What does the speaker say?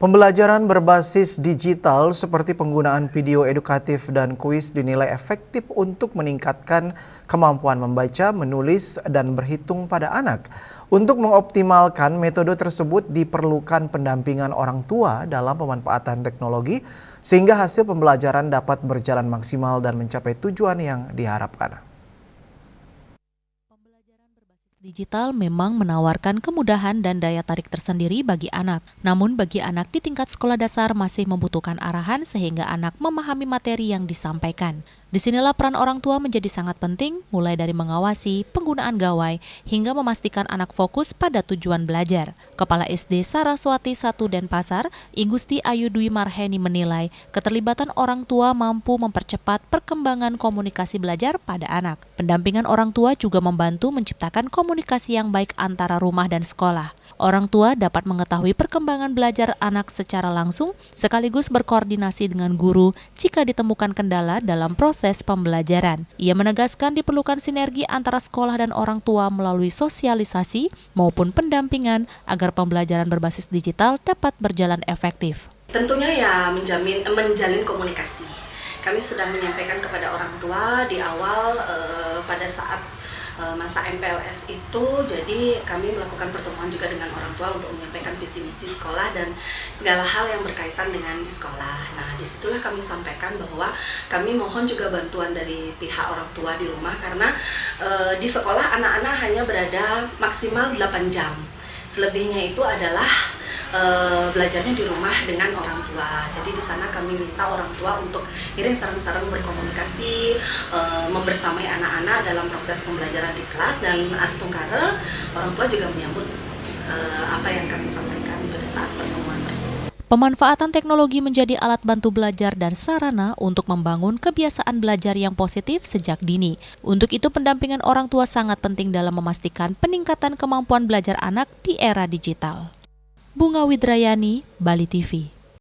Pembelajaran berbasis digital seperti penggunaan video edukatif dan kuis dinilai efektif untuk meningkatkan kemampuan membaca, menulis, dan berhitung pada anak. Untuk mengoptimalkan metode tersebut diperlukan pendampingan orang tua dalam pemanfaatan teknologi sehingga hasil pembelajaran dapat berjalan maksimal dan mencapai tujuan yang diharapkan. Digital memang menawarkan kemudahan dan daya tarik tersendiri bagi anak. Namun bagi anak di tingkat sekolah dasar masih membutuhkan arahan sehingga anak memahami materi yang disampaikan. Disinilah peran orang tua menjadi sangat penting, mulai dari mengawasi penggunaan gawai hingga memastikan anak fokus pada tujuan belajar. Kepala SD Saraswati 1 Denpasar, Igusti Ayu Dwi Marheni menilai keterlibatan orang tua mampu mempercepat perkembangan komunikasi belajar pada anak. Pendampingan orang tua juga membantu menciptakan komunikasi yang baik antara rumah dan sekolah. Orang tua dapat mengetahui perkembangan belajar anak secara langsung, sekaligus berkoordinasi dengan guru jika ditemukan kendala dalam proses pembelajaran. Ia menegaskan diperlukan sinergi antara sekolah dan orang tua melalui sosialisasi maupun pendampingan agar pembelajaran berbasis digital dapat berjalan efektif. Tentunya ya menjalin komunikasi. Kami sudah menyampaikan kepada orang tua di awal pada saat masa MPLS itu, jadi kami melakukan pertemuan juga dengan orang tua untuk menyampaikan visi misi sekolah dan segala hal yang berkaitan dengan di sekolah. Nah, disitulah kami sampaikan bahwa kami mohon juga bantuan dari pihak orang tua di rumah karena di sekolah anak-anak hanya berada maksimal 8 jam. Selebihnya itu adalah belajarnya di rumah dengan orang tua. Jadi di sana kami minta orang tua untuk kirim sarang-sarang berkomunikasi, membersamai anak-anak dalam proses pembelajaran di kelas, dan astungkara orang tua juga menyambut apa yang kami sampaikan pada saat pertemuan tersebut. Pemanfaatan teknologi menjadi alat bantu belajar dan sarana untuk membangun kebiasaan belajar yang positif sejak dini. Untuk itu, pendampingan orang tua sangat penting dalam memastikan peningkatan kemampuan belajar anak di era digital. Bunga Widrayani, Bali TV.